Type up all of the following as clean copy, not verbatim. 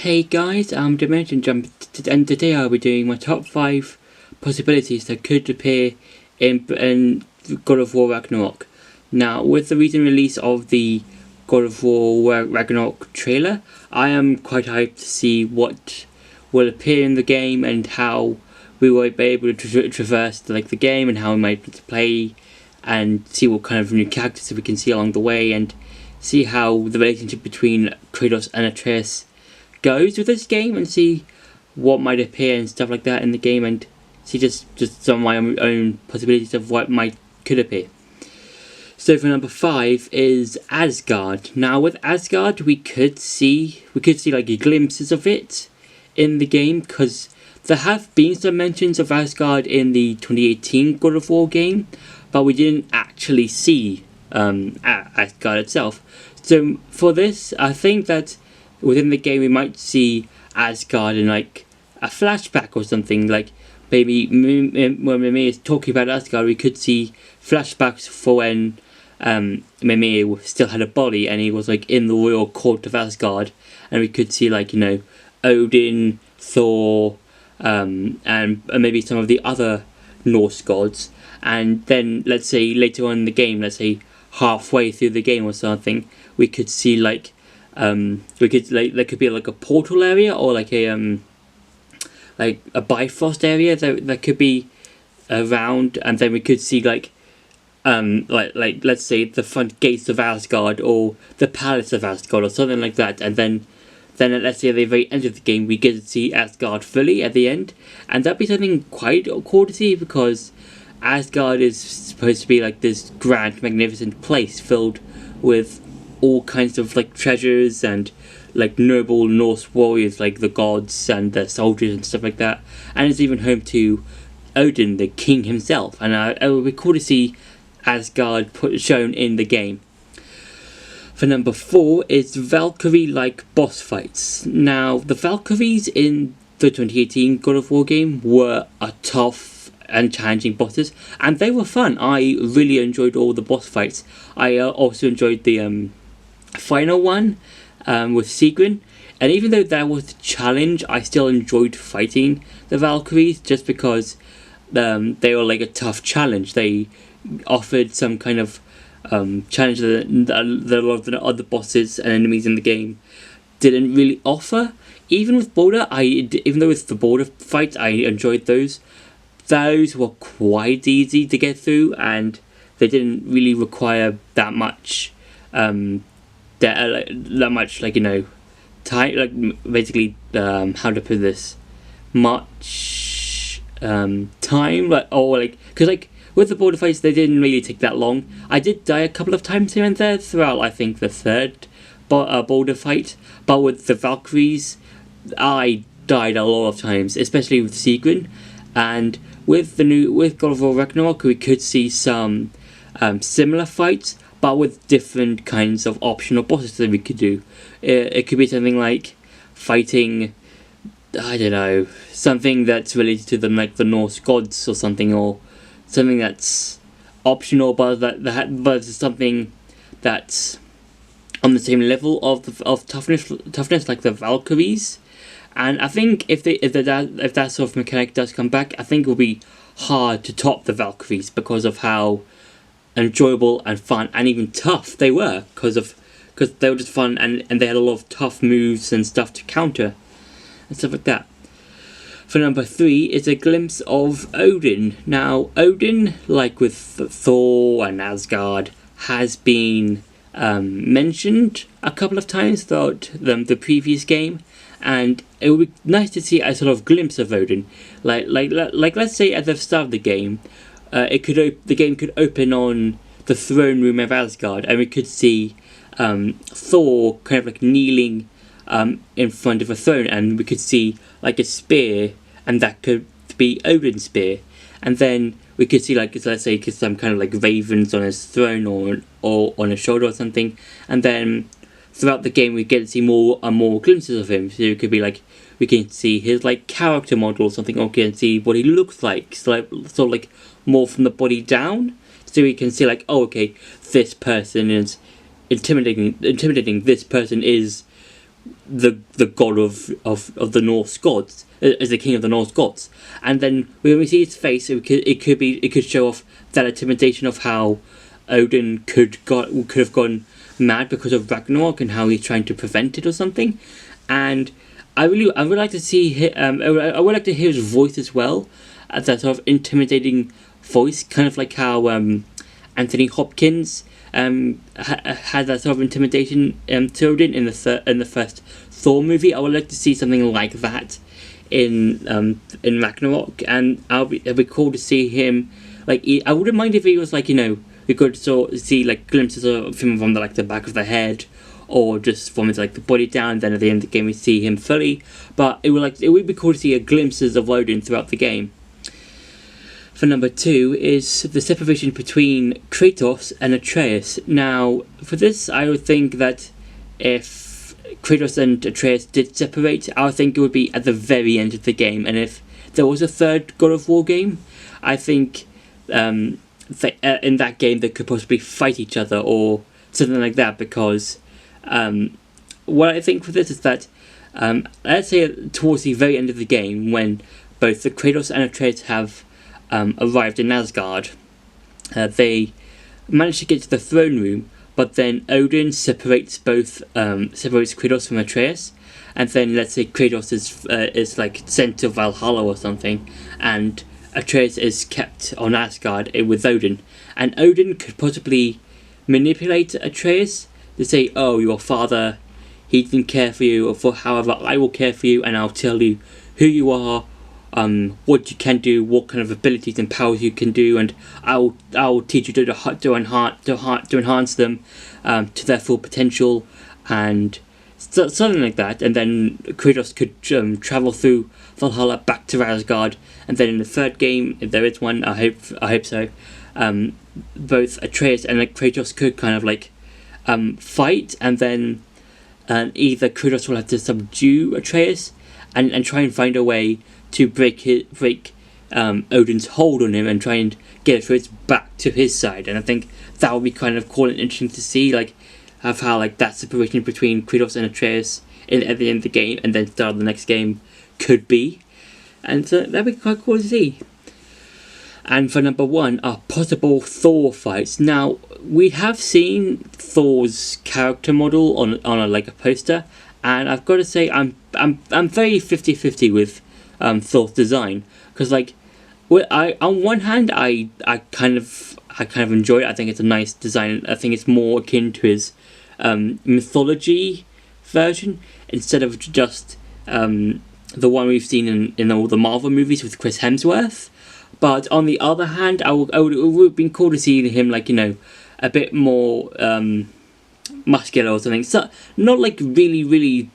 Hey guys, I'm Dimension Jump, and today I'll be doing my top 5 possibilities that could appear in God of War Ragnarok. Now, with the recent release of the God of War Ragnarok trailer, I am quite hyped to see what will appear in the game and how we will be able to traverse the game and how we might play, and see what kind of new characters we can see along the way, and see how the relationship between Kratos and Atreus goes with this game, and see what might appear and stuff like that in the game, and see just some of my own possibilities of what could appear. So for number 5 is Asgard. Now with Asgard, we could see like glimpses of it in the game, because there have been some mentions of Asgard in the 2018 God of War game, but we didn't actually see Asgard itself. So for this, I think that within the game we might see Asgard in like a flashback or something. Like maybe when Mimir is talking about Asgard, we could see flashbacks for when Mimir still had a body and he was like in the royal court of Asgard, and we could see Odin, Thor, and maybe some of the other Norse gods. And then let's say later on in the game, let's say halfway through the game or something, we could see there could be like a portal area, or like a Bifrost area that could be around, and then we could see let's say the front gates of Asgard or the palace of Asgard or something like that, and then let's say at the very end of the game we get to see Asgard fully at the end, and that'd be something quite cool to see, because Asgard is supposed to be like this grand, magnificent place filled with all kinds of treasures and noble Norse warriors, like the gods and the soldiers and stuff like that, and it's even home to Odin, the king himself, and it would be cool to see Asgard shown in the game. For number 4 is Valkyrie-like boss fights. Now, the Valkyries in the 2018 God of War game were a tough and challenging bosses, and they were fun. I really enjoyed all the boss fights. I also enjoyed the final one with Sigrid, and even though that was a challenge, I still enjoyed fighting the Valkyries, just because they were like a tough challenge. They offered some kind of challenge that a lot of the other bosses and enemies in the game didn't really offer. Even with even though with the border fights, I enjoyed those. Those were quite easy to get through, and they didn't really require that much time, basically how to put this, much time, because with the border fights they didn't really take that long. I did die a couple of times here and there throughout, I think, the third border fight, but with the Valkyries I died a lot of times, especially with Sigrid. And with God of War Ragnarok, we could see some similar fights, but with different kinds of optional bosses that we could do. It could be something like fighting, I don't know, something that's related to the Norse gods or something that's optional, but but it's something that's on the same level of toughness, like the Valkyries. And I think if that sort of mechanic does come back, I think it will be hard to top the Valkyries, because of how enjoyable and fun and even tough they were, because they were just fun, and they had a lot of tough moves and stuff to counter and stuff like that. For number 3 is a glimpse of Odin. Now Odin, like with Thor and Asgard, has been mentioned a couple of times throughout the previous game, and it would be nice to see a sort of glimpse of Odin. Like let's say at the start of the game, the game could open on the throne room of Asgard, and we could see Thor kind of kneeling in front of a throne, and we could see a spear, and that could be Odin's spear. And then we could see let's say some kind of ravens on his throne or on his shoulder or something, and then throughout the game we get to see more and more glimpses of him. So it could be we can see his character model or something, or we can see what he looks like, so more from the body down, so we can see okay, this person is intimidating, this person is the god of the Norse gods, as the king of the Norse gods. And then when we see his face, it could show off that intimidation of how Odin could have gone mad because of Ragnarok and how he's trying to prevent it or something. And I would like to see I would like to hear his voice as well, that sort of intimidating voice, kind of like how Anthony Hopkins had that sort of intimidation to Odin in the first Thor movie. I would like to see something like that in Ragnarok, and it'd be cool to see him. Like, I wouldn't mind if he was like, we could sort of see like glimpses of him from the back of the head, or just from his like the body down. And then at the end of the game we see him fully. But it would be cool to see glimpses of Odin throughout the game. For number 2 is the separation between Kratos and Atreus. Now, for this, I would think that if Kratos and Atreus did separate, I would think it would be at the very end of the game. And if there was a third God of War game, I think in that game they could possibly fight each other or something like that. Because what I think for this is that, let's say towards the very end of the game, when both the Kratos and Atreus have arrived in Asgard, they manage to get to the throne room, but then Odin separates Kratos from Atreus, and then let's say Kratos is like sent to Valhalla or something, and Atreus is kept on Asgard with Odin, and Odin could possibly manipulate Atreus to say, "Oh, your father, he didn't care for you, however I will care for you, and I'll tell you who you are, what you can do, what kind of abilities and powers you can do, and I'll teach you to enhance them to their full potential," and something like that. And then Kratos could travel through Valhalla back to Asgard, and then in the third game, if there is one, I hope so, both Atreus and Kratos could kind of like fight, and then either Kratos will have to subdue Atreus and try and find a way to break Odin's hold on him and try and get Atreus back to his side. And I think that would be kind of cool and interesting to see, like, of how like that separation between Kratos and Atreus at the end of the game and then start of the next game could be. And so that'd be quite cool to see. And for number 1 are possible Thor fights. Now, we have seen Thor's character model on a poster, and I've got to say I'm very 50-50 with Thor's design, because on one hand I kind of enjoy it. I think it's a nice design. I think it's more akin to his mythology version instead of just the one we've seen in all the Marvel movies with Chris Hemsworth. But on the other hand, it would have been cool to see him a bit more muscular or something. So not like really really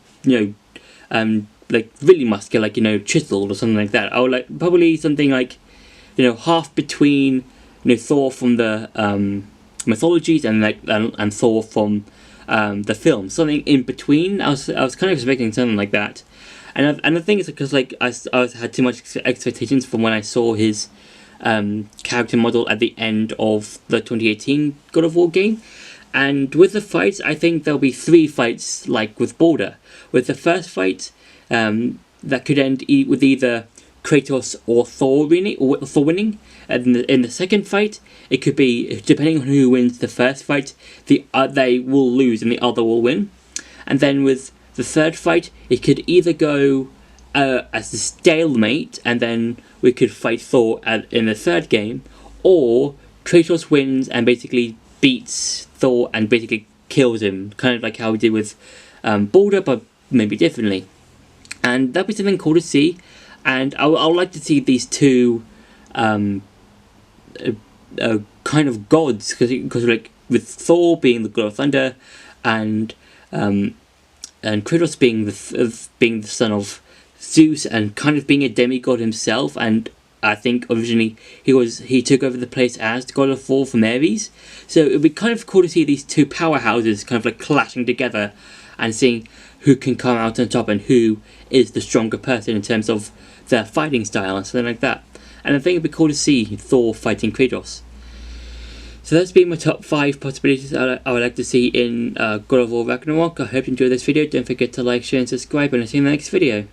muscular, chiseled or something like that. I would like probably something like, half between, Thor from the mythologies and Thor from the film. Something in between. I was kind of expecting something like that. And the thing is, because I had too much expectations from when I saw his character model at the end of the 2018 God of War game. And with the fights, I think there'll be 3 fights like with Baldur. With the first fight, that could end with either Kratos or Thor winning. And in the second fight, it could be, depending on who wins the first fight, they will lose and the other will win. And then with the third fight, it could either go as a stalemate, and then we could fight Thor in the third game, or Kratos wins and basically beats Thor and basically kills him, kind of like how we did with Baldur, but maybe differently. And that'd be something cool to see. And I would like to see these two kind of gods, because with Thor being the god of thunder, and Kratos being the son of Zeus and kind of being a demigod himself. And I think originally he took over the place as the God of War from Ares. So it'd be kind of cool to see these two powerhouses kind of clashing together and seeing who can come out on top and who is the stronger person in terms of their fighting style and something like that. And I think it'd be cool to see Thor fighting Kratos. So that's been my top 5 possibilities I would like to see in God of War Ragnarok. I hope you enjoyed this video. Don't forget to like, share and subscribe, and I'll see you in the next video.